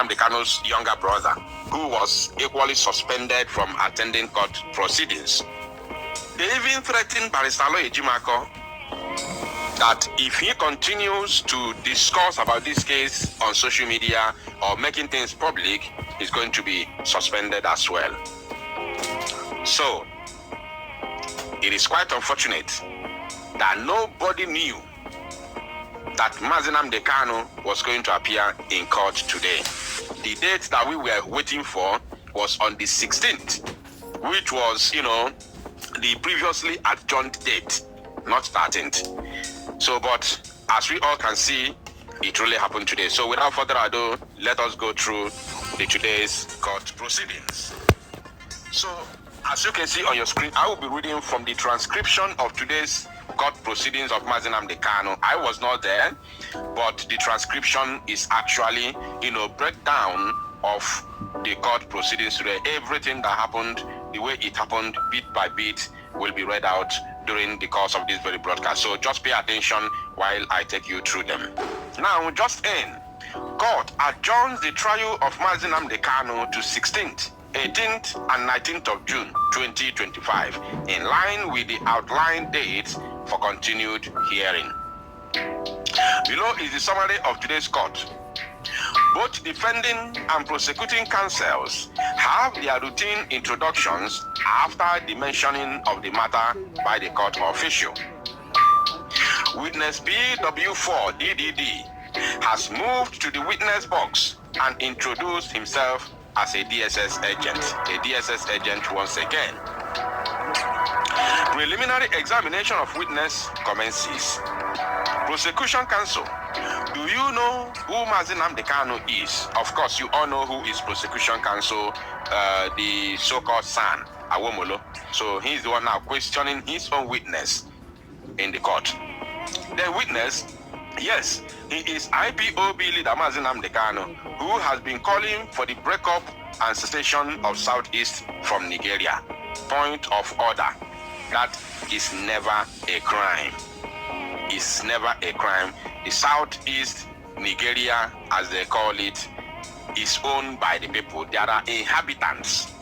NNAMDI Kanu's younger brother, who was equally suspended from attending court proceedings. They even threatened Barrister Ejimako that if he continues to discuss about this case on social media or making things public, he's going to be suspended as well. So, it is quite unfortunate that nobody knew that NNAMDI Kanu was going to appear in court today. The date that we were waiting for was on the 16th, which was, the previously adjourned date, not 13th. So, but as we all can see, it really happened today. So without further ado, let us go through today's court proceedings. So, as you can see on your screen, I will be reading from the transcription of today's court proceedings of NNAMDI Kanu. I was not there, but the transcription is actually, breakdown of the court proceedings today. Everything that happened, the way it happened, bit by bit, will be read out during the course of this very broadcast. So just pay attention while I take you through them. Now, just in, court adjourns the trial of NNAMDI Kanu to 16th, 18th and 19th of June 2025, in line with the outlined dates for continued hearing. Below is the summary of today's court. Both defending and prosecuting counsels have their routine introductions after the mentioning of the matter by the court official. Witness BW4DDD has moved to the witness box and introduced himself as a DSS agent once again. Preliminary examination of witness commences. Prosecution counsel, do you know who NNAMDI Kanu is? Of course, you all know who is prosecution counsel, the so-called son, Awomolo. So he's the one now questioning his own witness in the court. The witness, yes, he is IPOB leader NNAMDI Kanu, who has been calling for the breakup and cessation of Southeast from Nigeria. Point of order. That is never a crime. It's never a crime. The Southeast Nigeria, as they call it, is owned by the people. There are inhabitants.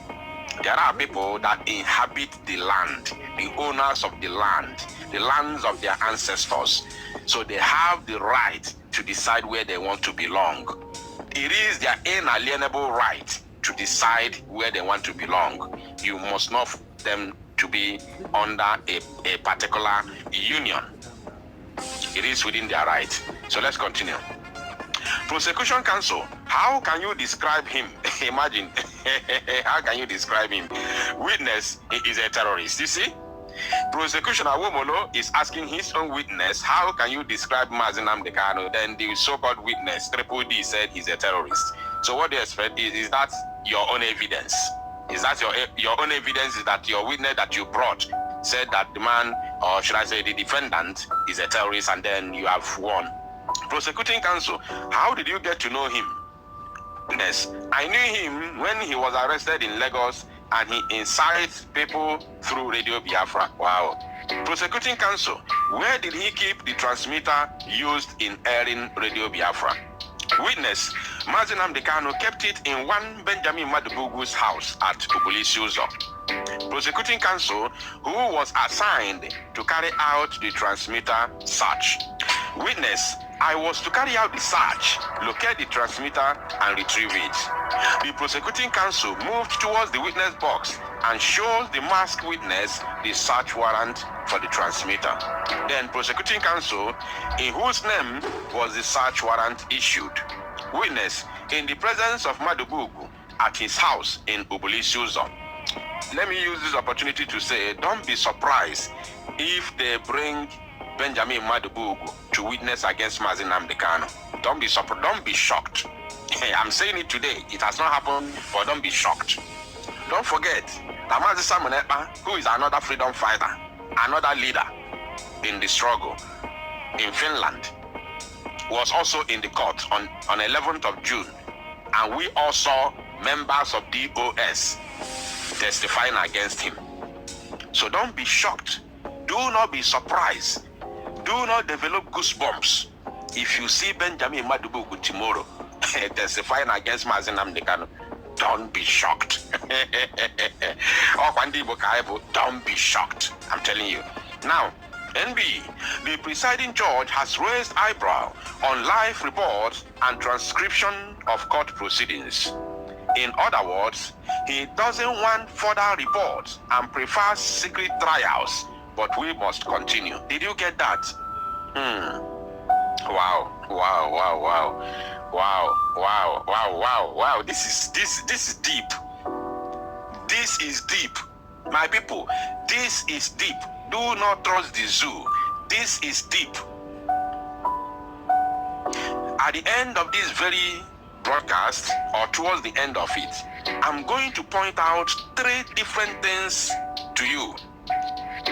There are people that inhabit the land, the owners of the lands of their ancestors. So they have the right to decide where they want to belong. It is their inalienable right to decide where they want to belong. You must not force them to be under a particular union. It is within their right. So let's continue. Prosecution counsel, how can you describe him? Imagine, how can you describe him? Witness, he is a terrorist. You see? Prosecution Awomolo is asking his own witness, how can you describe NNAMDI Kanu? Then the so-called witness, Triple D, said he's a terrorist. So what they expect is that your own evidence? Is that your own evidence is that your witness that you brought said that the man, or should I say the defendant, is a terrorist, and then you have won? Prosecuting counsel, how did you get to know him? Witness, I knew him when he was arrested in Lagos and he incites people through Radio Biafra. Wow. Prosecuting counsel, where did he keep the transmitter used in airing Radio Biafra? Witness, NNAMDI Kanu kept it in one Benjamin Madubugu's house at Ubulisiuzo. Prosecuting counsel, who was assigned to carry out the transmitter search. Witness, I was to carry out the search, locate the transmitter, and retrieve it. The prosecuting counsel moved towards the witness box and shows the masked witness the search warrant for the transmitter. Then prosecuting counsel, in whose name was the search warrant issued. Witness, in the presence of Madubugu at his house in Ubulisiuzo. Let me use this opportunity to say, don't be surprised if they bring Benjamin Madubugu to witness against NNAMDI Kanu. Don't be surprised. Don't be shocked. I'm saying it today. It has not happened, but don't be shocked. Don't forget that Mazi Simon Ekpa, who is another freedom fighter, another leader in the struggle in Finland, was also in the court on 11th of June. And we all saw members of DOS testifying against him. So don't be shocked. Do not be surprised. Do not develop goosebumps if you see Benjamin Madubugu tomorrow testifying against Mazi Nnamdi Kanu. Don't be shocked. Don't be shocked. I'm telling you. Now, NB, the presiding judge has raised eyebrow on live reports and transcription of court proceedings. In other words, he doesn't want further reports and prefers secret trials, but we must continue. Did you get that? Wow. This is deep. This is deep. My people, this is deep. Do not trust the zoo. This is deep. At the end of this very broadcast, or towards the end of it, I'm going to point out 3 different things to you,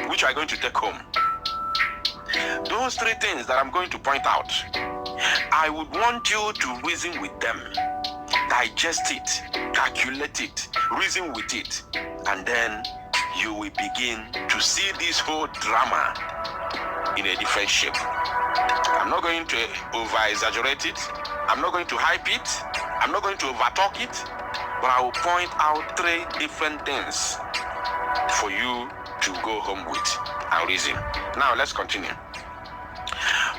which are going to take home. Those 3 things that I'm going to point out, I would want you to reason with them, digest it, calculate it, reason with it, and then you will begin to see this whole drama in a different shape. I'm not going to over-exaggerate it. I'm not going to hype it. I'm not going to over-talk it. But I will point out 3 different things for you to go home with and reason. Now, let's continue.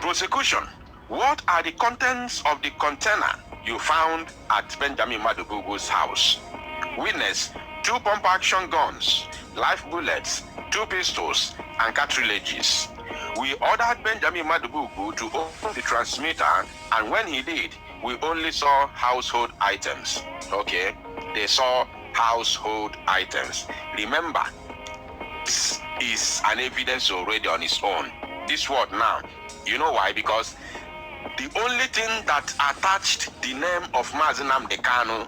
Prosecution. What are the contents of the container you found at Benjamin Madubugu's house? Witness: 2 pump-action guns, live bullets, 2 pistols, and cartridges. We ordered Benjamin Madubugu to open the transmitter, and when he did, we only saw household items. Okay, they saw household items. Remember, this is an evidence already on its own. This word now, you know why? Because the only thing that attached the name of Mazi Nnamdi Kanu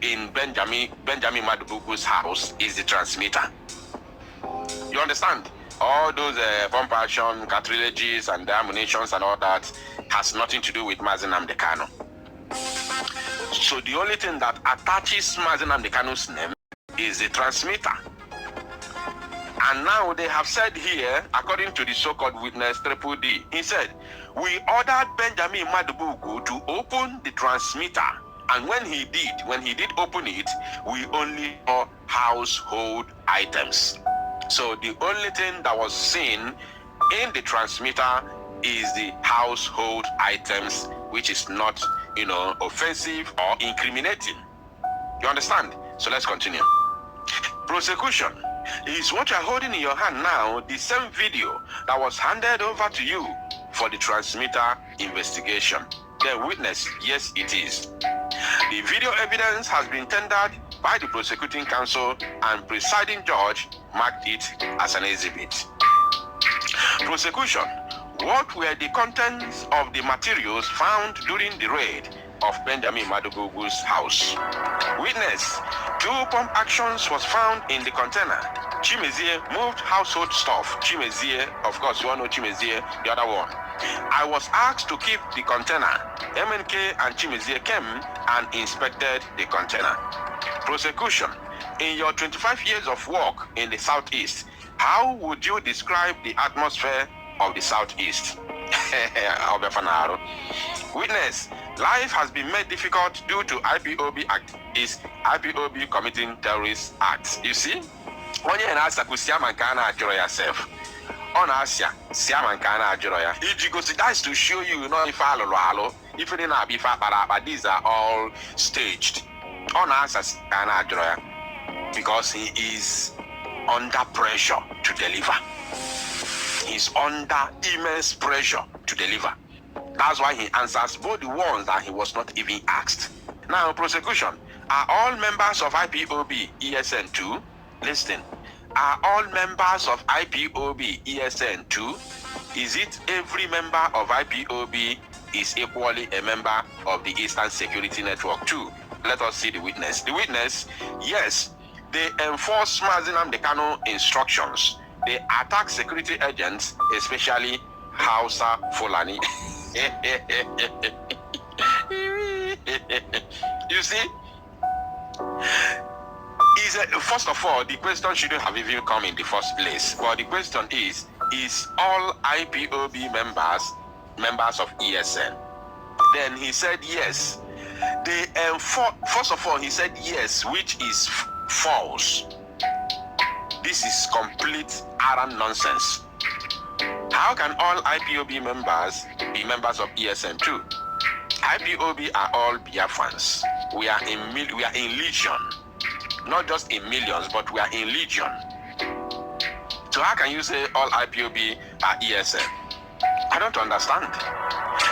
in Benjamin Madubugu's house is the transmitter. You understand? All those pump action, cartridges, and ammunitions and all that has nothing to do with Mazi Nnamdi Kanu. So the only thing that attaches Mazi Nnamdi Kanu's name is the transmitter. And now they have said here, according to the so-called witness Triple D, he said, we ordered Benjamin Madubugu to open the transmitter, and when he did open it, we only saw household items. So the only thing that was seen in the transmitter is the household items, which is not, offensive or incriminating. You understand? So let's continue. Prosecution. Is what you're holding in your hand now the same video that was handed over to you for the transmitter investigation? The witness: yes, it is. The video evidence has been tendered by the prosecuting counsel, and presiding judge marked it as an exhibit. Prosecution. What were the contents of the materials found during the raid of Benjamin Madubugu's house? Witness: 2 pump actions was found in the container. Chimezie moved household stuff. Chimezie, of course, you all know Chimezie, the other one. I was asked to keep the container. MNK and Chimezie came and inspected the container. Prosecution. In your 25 years of work in the Southeast, how would you describe the atmosphere of the Southeast? Witness: life has been made difficult due to IPOB Act. Is IPOB committing terrorist acts? You see? When you ask Siama Nkana Ajuro yourself, on Asia, Siama Nkana Ajuro ya. That's to show you, if if it not be but these are all staged. On Asia, Nkana Ajuro ya, because he is under pressure to deliver. He's under immense pressure to deliver. That's why he answers both the ones that he was not even asked. Now, prosecution. Are all members of IPOB ESN 2? Listen. Are all members of IPOB ESN 2? Is it every member of IPOB is equally a member of the Eastern Security Network 2? Let us see the witness. The witness: yes, they enforce Mazi Nnamdi Kanu instructions. They attack security agents, especially Hausa Fulani. You see? First of all, the question shouldn't have even come in the first place. But the question is all IPOB members of ESN? Then he said yes. First of all, he said yes, which is false. This is complete arrant nonsense. How can all IPOB members be members of ESN too? IPOB are all Biafrans. We are in legion, not just in millions, but we are in legion. So how can you say all IPOB are ESN? I don't understand.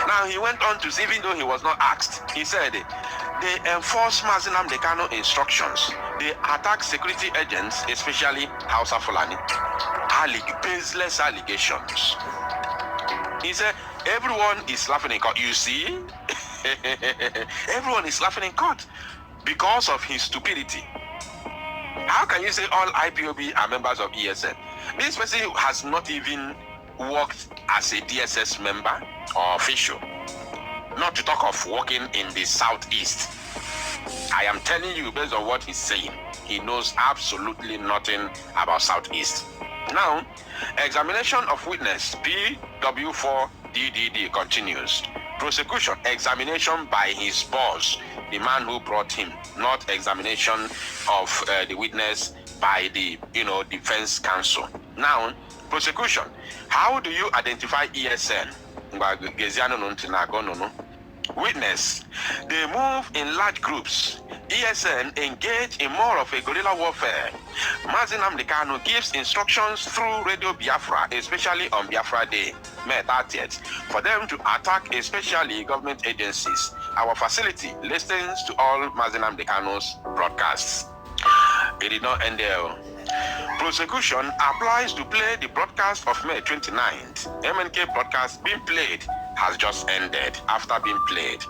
Now he went on to say, even though he was not asked, he said they enforce Mazi Nnamdi Kanu instructions. They attack security agents, especially Hausa Fulani. Baseless allegations. He said everyone is laughing in court. You see, everyone is laughing in court because of his stupidity. How can you say all IPOB are members of ESN? This person has not even worked as a DSS member or official, not to talk of working in the southeast. I am telling you, based on what he's saying, he knows absolutely nothing about southeast. Now, examination of witness PW4DDD continues. Prosecution, examination by his boss, the man who brought him, not examination of the witness by the defense counsel. Now, prosecution, how do you identify ESN? Witness, they move in large groups. ESN engage in more of a guerrilla warfare. Mazi Nnamdi Kanu gives instructions through Radio Biafra, especially on Biafra Day, May 30th, for them to attack especially government agencies. Our facility listens to all Mazi Nnamdi Kanu's broadcasts. It did not end there. Prosecution applies to play the broadcast of May 29th. MNK broadcast being played has just ended after being played.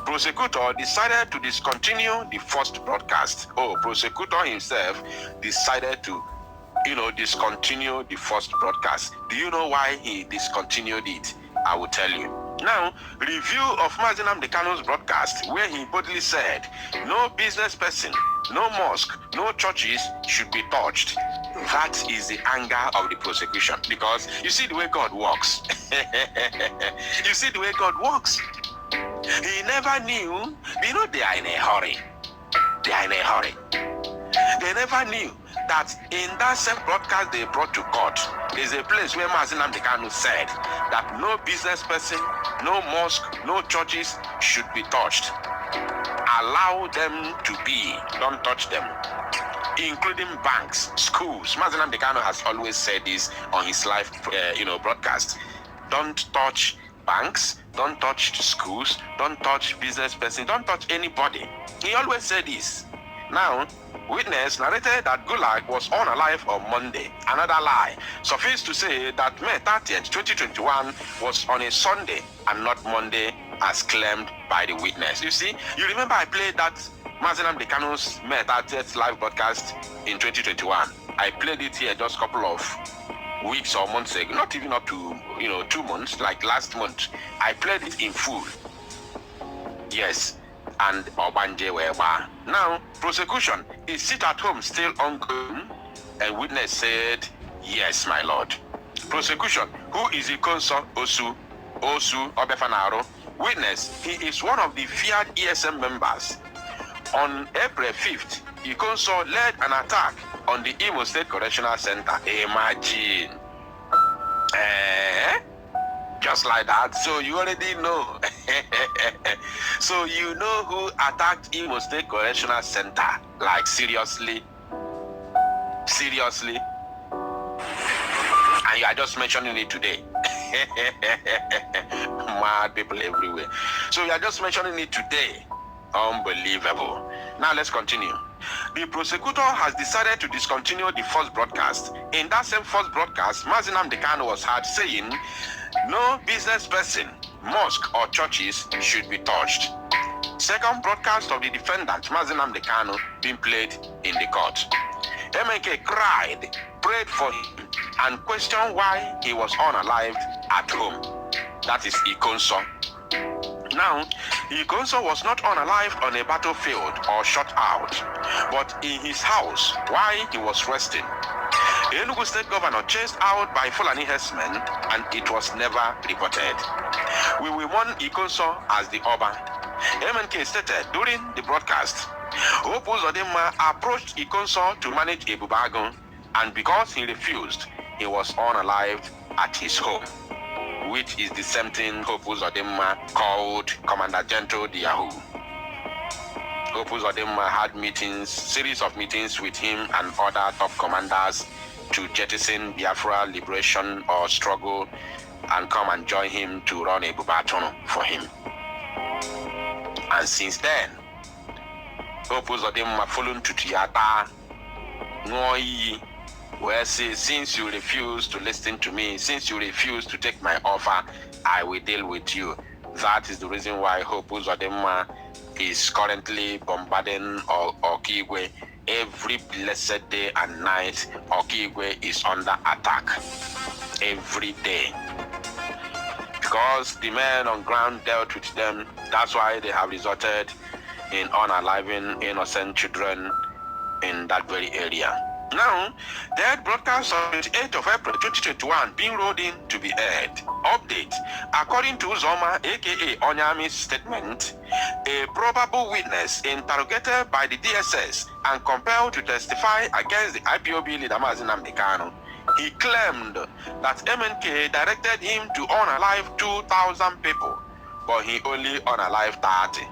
Prosecutor decided to discontinue the first broadcast. Prosecutor himself decided to, discontinue the first broadcast. Do you know why he discontinued it? I will tell you. Now, review of Mazi Nnamdi Kanu's broadcast, where he boldly said, no business person, no mosque, no churches should be touched. That is the anger of the prosecution, because you see the way God works. You see the way God works. He never knew, they are in a hurry. They are in a hurry. They never knew that in that same broadcast they brought to court, there's a place where Mazi Nnamdi Kanu said that no business person, no mosque, no churches should be touched. Allow them to be, don't touch them. Including banks, schools. Mazi Nnamdi Kanu has always said this on his live, broadcast. Don't touch banks, don't touch schools, don't touch business person, don't touch anybody. He always said this. Now, witness narrated that Gulag was unalive on Monday. Another lie. Suffice to say that May 30th, 2021 was on a Sunday and not Monday as claimed by the witness. You see, you remember I played that Mazi Nnamdi Kanu's May 30th live broadcast in 2021. I played it here just a couple of weeks or months ago, not even up to 2 months, like last month. I played it in full. Yes, and Obanje Weba. Now, prosecution is sit at home still ongoing, and witness said, yes, my lord. Prosecution, who is Ikonso Osu Obefanaro? Witness, he is one of the feared ESM members. On April 5th, Ikonso led an attack on the Imo State Correctional Center. Imagine. Just like that. So you already know. So you know who attacked Imo State Correctional Center. Like seriously? Seriously? And you are just mentioning it today. Mad people everywhere. So you are just mentioning it today. Unbelievable. Now let's continue. The prosecutor has decided to discontinue the first broadcast. In that same first broadcast, Mazi Nnamdi Kanu was heard saying, no business person, mosque or churches should be touched. Second broadcast of the defendant, Mazi Nnamdi Kanu, being played in the court. MNK cried, prayed for him, and questioned why he was unalived at home. That is Ikonso. Now, Ikonso was not unalived on a battlefield or shot out, but in his house while he was resting. The Enugu State Governor chased out by Fulani herdsmen, and it was never reported. We will mourn Ikonso as the Oba. MNK stated during the broadcast, Hope Uzodinma approached Ikonso to manage Ebubagun, and because he refused, he was unalived at his home, which is the same thing Hope Uzodinma called Commander Gento the Yahoo. Hope Uzodinma had series of meetings with him and other top commanders to jettison Biafra liberation or struggle and come and join him to run a Bubatono for him. And since then, Hope Uzodinma followed to Tiata Noi, where says, since you refuse to listen to me, since you refuse to take my offer, I will deal with you. That is the reason why Hope Uzodinma is currently bombarding Okigwe. Every blessed day and night, Okigwe is under attack. Every day. Because the men on ground dealt with them, that's why they have resorted in unaliving innocent children in that very area. Now, that broadcast on 28th of April 2021 being rolled in to be aired. Update. According to Zoma, aka Onyami's statement, a probable witness interrogated by the DSS and compelled to testify against the IPOB leader Mazi Nnamdi Kanu, he claimed that MNK directed him to unalive 2,000 people, but he only unalived 30.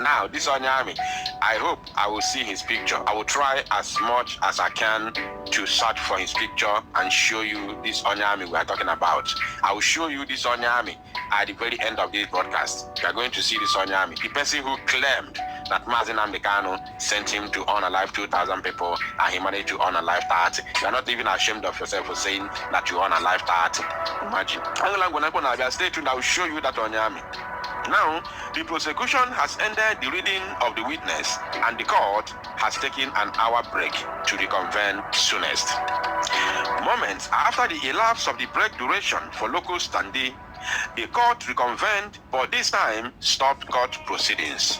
Now, this Onyami, I hope I will see his picture. I will try as much as I can to search for his picture and show you this Onyami we are talking about. I will show you this Onyami at the very end of this broadcast. You are going to see this Onyami, the person who claimed that Mazi Nnamdi Kanu sent him to unalive 2,000 people and he managed to unalive 30. You are not even ashamed of yourself for saying that you unalive 30. Imagine. Stay tuned, I will show you that Onyami. Now, the prosecution has ended the reading of the witness and the court has taken an hour break to reconvene soonest. Moments after the elapse of the break duration for local standee, the court reconvened, but this time stopped court proceedings.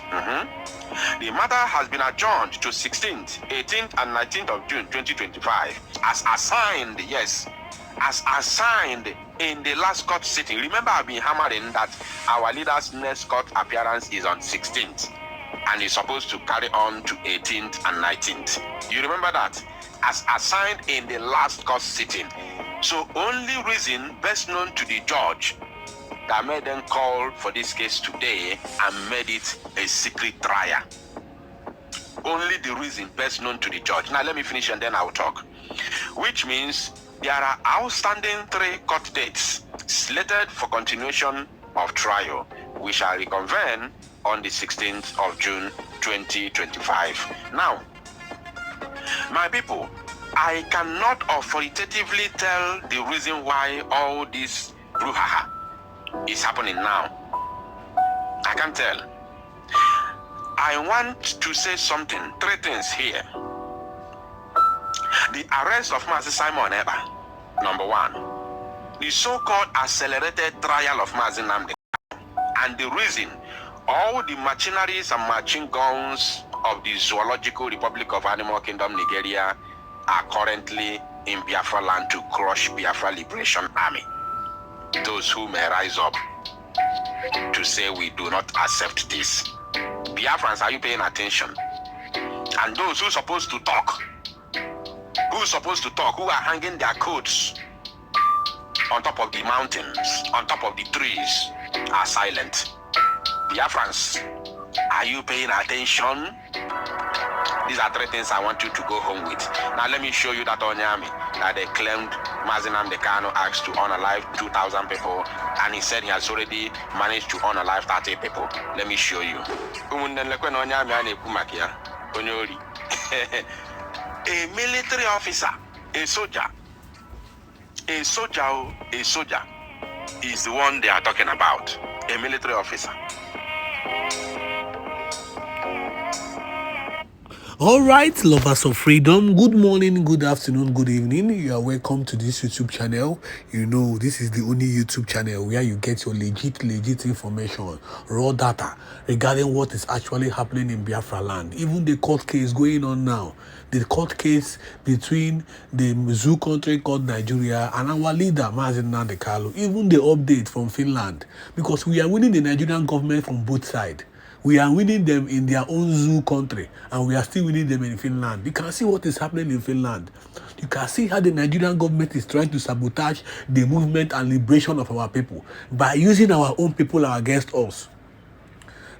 The matter has been adjourned to 16th, 18th, and 19th of June 2025 as assigned, yes, as assigned in the last court sitting. Remember, I've been hammering that our leader's next court appearance is on 16th and is supposed to carry on to 18th and 19th. You remember that? As assigned in the last court sitting. So only reason best known to the judge that made them call for this case today and made it a secret trial. Only the reason best known to the judge. Now let me finish and then I'll talk. Which means there are outstanding 3 court dates slated for continuation of trial. We shall reconvene on the 16th of June 2025. Now, my people, I cannot authoritatively tell the reason why all this brouhaha is happening now. I can't tell. I want to say something, 3 things here. The arrest of Mazi Simon Eba, number 1. The so-called accelerated trial of Mazi Nnamdi, and the reason all the machineries and machine guns of the Zoological Republic of Animal Kingdom, Nigeria, are currently in Biafra land to crush Biafra Liberation Army. Those who may rise up to say we do not accept this. Biafrans, are you paying attention? And those who are supposed to talk, who are hanging their coats on top of the mountains, on top of the trees, are silent. Biafrans, are you paying attention? These are 3 things I want you to go home with. Now let me show you that Onyami that they claimed Mazi Nnamdi Kanu asked to unalive 2,000 people, and he said he has already managed to unalive 30 people. Let me show you. A military officer, a soldier is the one they are talking about. A military officer. All right, lovers of freedom, good morning, good afternoon, good evening. You are welcome to this YouTube channel. You know, this is the only YouTube channel where you get your legit information, raw data regarding what is actually happening in Biafra land. Even the court case going on now, the court case between the zoo country called Nigeria and our leader, NNAMDI Kanu, even the update from Finland, because we are winning the Nigerian government from both sides. We are winning them in their own zoo country, and we are still winning them in Finland. You can see what is happening in Finland. You can see how the Nigerian government is trying to sabotage the movement and liberation of our people by using our own people against us.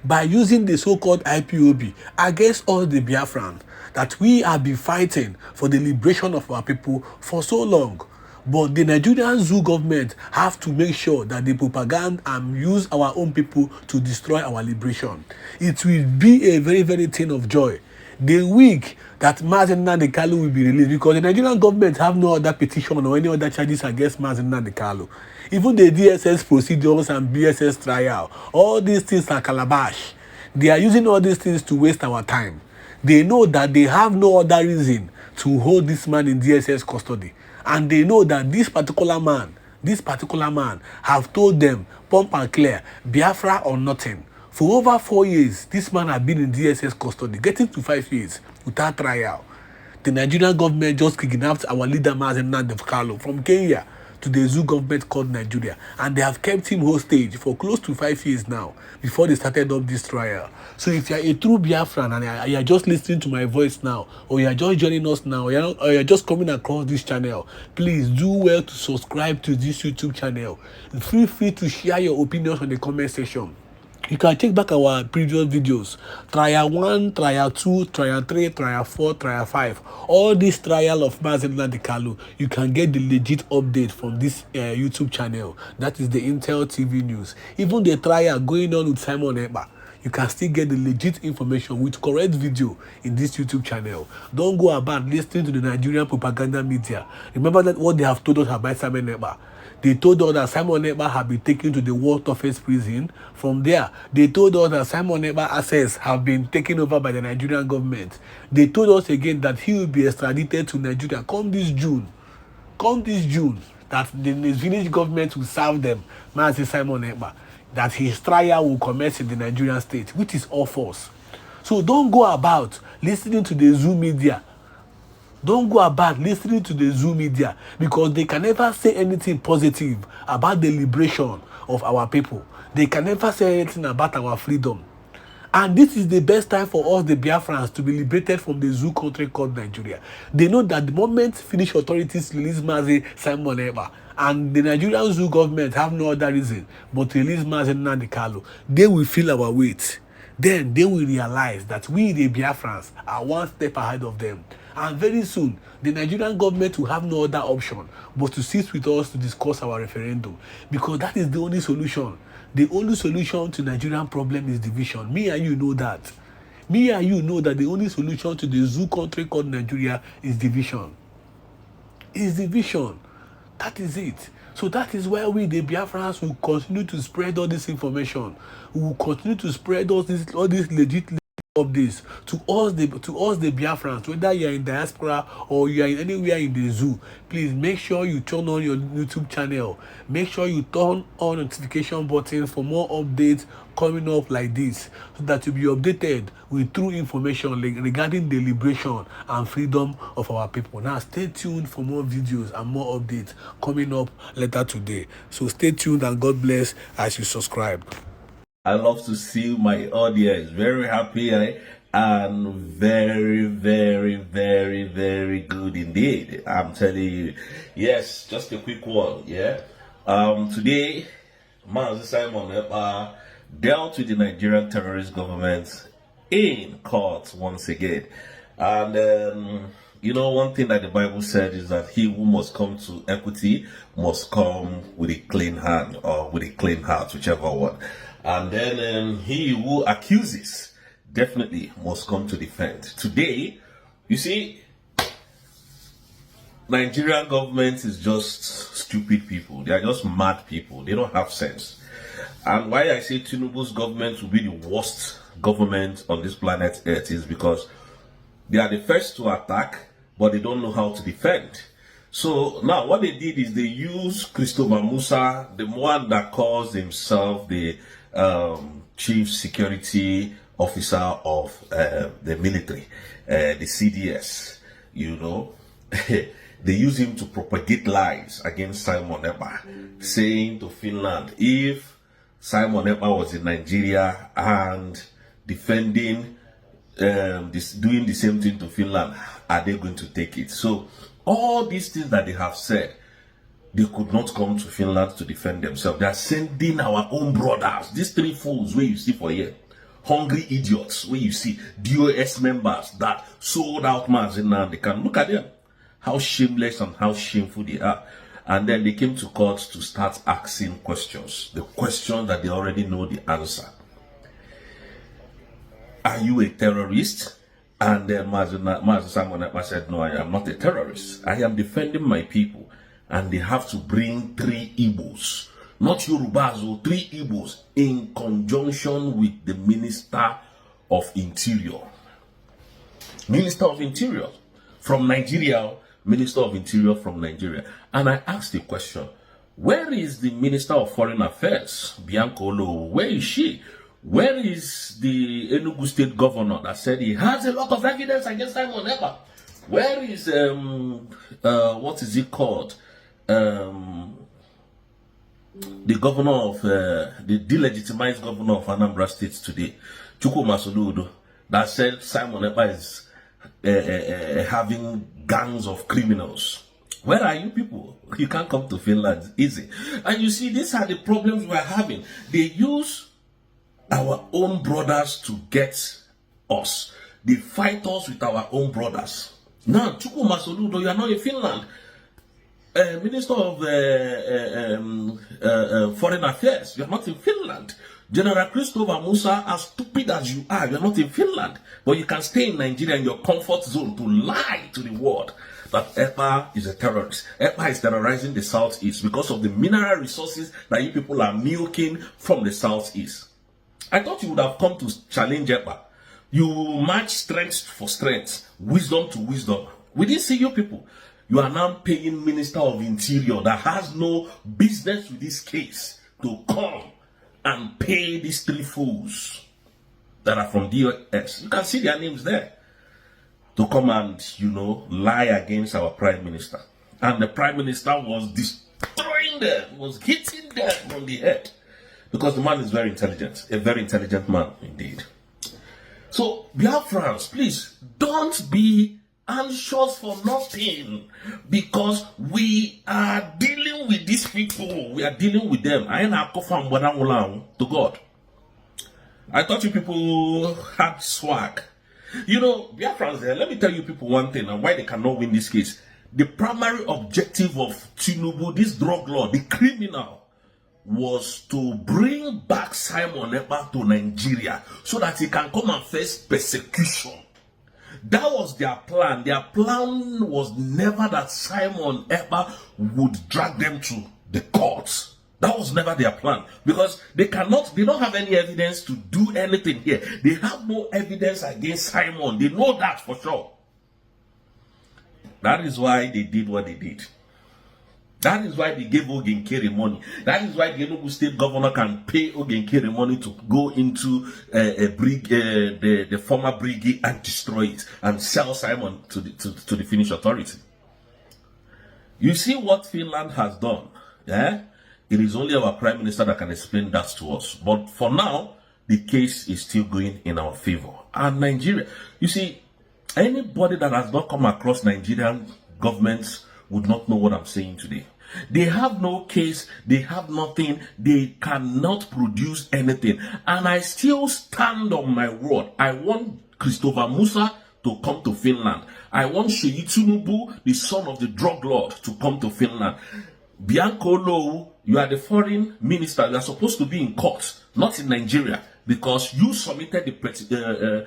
By using the so-called IPOB against all the Biafrans that we have been fighting for the liberation of our people for so long. But the Nigerian zoo government have to make sure that they propaganda and use our own people to destroy our liberation. It will be a very, very thing of joy the week that NNAMDI Kanu will be released, because the Nigerian government have no other petition or any other charges against NNAMDI Kanu. Even the DSS procedures and BSS trial, all these things are calabash. They are using all these things to waste our time. They know that they have no other reason to hold this man in DSS custody. And they know that this particular man have told them, pump and clear, Biafra or nothing. For over 4 years, this man has been in DSS custody, getting to 5 years without trial. The Nigerian government just kidnapped our leader, NNAMDI Kanu, from Kenya to the zoo government called Nigeria, and they have kept him hostage for close to 5 years now before they started up this trial. So if you are a true Biafran and you are just listening to my voice now, or you are just joining us now, or you are just coming across this channel, please do well to subscribe to this YouTube channel. Feel free to share your opinions on the comment section. You can check back our previous videos. Trial 1, Trial 2, Trial 3, Trial 4, Trial 5. All this trial of NNAMDI Kanu, you can get the legit update from this YouTube channel. That is the Intel TV News. Even the trial going on with Simon Ekpa, you can still get the legit information with correct video in this YouTube channel. Don't go about listening to the Nigerian propaganda media. Remember that what they have told us about Simon Ekpa. They told us that Simon Ekpa had been taken to the world toughest prison. From there, they told us that Simon Ekpa assets have been taken over by the Nigerian government. They told us again that he will be extradited to Nigeria come this June, that the village government will serve them, Mazi Simon Ekpa, that his trial will commence in the Nigerian state, which is all false. So don't go about listening to the Zoo media. Don't go about listening to the Zoo media, because they can never say anything positive about the liberation of our people. They can never say anything about our freedom. And this is the best time for us, the Biafrans, to be liberated from the zoo country called Nigeria. They know that the moment Finnish authorities release Mazi Simon Ekpa, and the Nigerian zoo government have no other reason but to release NNAMDI Kanu, they will feel our weight. Then they will realize that we, the Biafrans, are one step ahead of them. And very soon, the Nigerian government will have no other option but to sit with us to discuss our referendum. Because that is the only solution. The only solution to Nigerian problem is division. Me and you know that. Me and you know that the only solution to the zoo country called Nigeria is division. Is division. That is it. So that is why we, the Biafrans, will continue to spread all this information. We will continue to spread all this legit updates to us the Biafrans, whether you are in diaspora or you are anywhere in the zoo. Please make sure you turn on your YouTube channel. Make sure you turn on notification buttons for more updates coming up like this, so that you'll be updated with true information regarding the liberation and freedom of our people. Now stay tuned for more videos and more updates coming up later today. So stay tuned and God bless as you subscribe. I love to see my audience very happy and very, very, very, very good indeed. I'm telling you. Yes, just a quick one. Yeah. Today, Mazi Simon Ekpa dealt with the Nigerian terrorist government in court once again. And you know, one thing that the Bible said is that he who must come to equity must come with a clean hand or with a clean heart, whichever one. And then he who accuses definitely must come to defend. Today, you see, Nigerian government is just stupid people. They are just mad people. They don't have sense. And why I say Tinubu's government will be the worst government on this planet Earth is because They are the first to attack, but they don't know how to defend. So now what they did is they used Christopher Musa, the one that calls himself the chief security officer of the military, the CDS, you know. They use him to propagate lies against Simon Ekpa, saying to Finland, if Simon Ekpa was in Nigeria and defending, doing the same thing to Finland, are they going to take it? So all these things that they have said, they could not come to Finland to defend themselves. They are sending our own brothers, these three fools where you see for here, hungry idiots where you see DOS members that sold out Mazi Nnamdi Kanu. Look at them, how shameless and how shameful they are. And then they came to court to start asking questions, the questions that they already know the answer. Are you a terrorist? And then Mazi Simon Ekpa said, no, I am not a terrorist. I am defending my people. And they have to bring 3 Igbos, not Yorubas, 3 Igbos, in conjunction with the Minister of Interior. Minister of Interior from Nigeria, Minister of Interior from Nigeria. And I asked the question, where is the Minister of Foreign Affairs, Bianca Olo? Where is she? Where is the Enugu State Governor that said he has a lot of evidence against Simon Ekpa? Where is, what is it called? The governor of, the delegitimized governor of Anambra State today, Chukwuma Soludo, that said Simon Ekpa is having gangs of criminals. Where are you people? You can't come to Finland easy. And you see, these are the problems we're having. They use our own brothers to get us. They fight us with our own brothers. Now, Chukwuma Soludo, you are not in Finland. Minister of Foreign Affairs, you are not in Finland. General Christopher Musa, as stupid as you are not in Finland. But you can stay in Nigeria in your comfort zone to lie to the world that Ekpa is a terrorist. Ekpa is terrorizing the Southeast because of the mineral resources that you people are milking from the Southeast. I thought you would have come to challenge Ekpa. You match strength for strength, wisdom to wisdom. We didn't see you people. You are now paying Minister of Interior that has no business with this case to come and pay these 3 fools that are from DOS. You can see their names there. To come and, you know, lie against our Prime Minister. And the Prime Minister was destroying them, was hitting them on the head. Because the man is very intelligent, a very intelligent man indeed. So, Biafrans, please, don't be anxious for nothing, because we are dealing with these people. We are dealing with them. I ain't to God. I thought you people had swag. You know, Biafrans, let me tell you people one thing and why they cannot win this case. The primary objective of Tinubu, this drug lord, the criminal, was to bring back Simon Ekpa to Nigeria so that he can come and face persecution. That was their plan. Their plan was never that Simon Ekpa would drag them to the courts. That was never their plan, because they don't have any evidence to do anything here. They have no evidence against Simon. They know that for sure. That is why they did what they did. That is why they gave Ogenkere money. That is why the Enugu State Governor can pay Ogenkere money to go into the former brigade and destroy it and sell Simon to the Finnish authority. You see what Finland has done, yeah? It is only our Prime Minister that can explain that to us. But for now, the case is still going in our favor. And Nigeria, you see, anybody that has not come across Nigerian governments would not know what I'm saying today. They have no case, they have nothing, they cannot produce anything. And I still stand on my word. I want Christopher Musa to come to Finland. I want Seyi Tinubu, the son of the drug lord, to come to Finland. Bianca Olo, you are the foreign minister. You are supposed to be in court, not in Nigeria, because you submitted the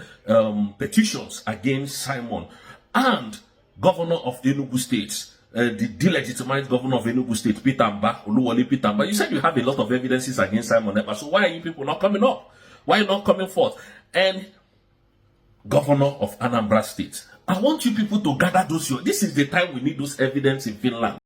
petitions against Simon. And governor of Enugu State, the delegitimized governor of Enugu State, Oluwole Pitamba, you said you have a lot of evidences against Simon Ekpa. So why are you people not coming up? Why are you not coming forth? And governor of Anambra State, I want you people to gather those. This is the time we need those evidence in Finland.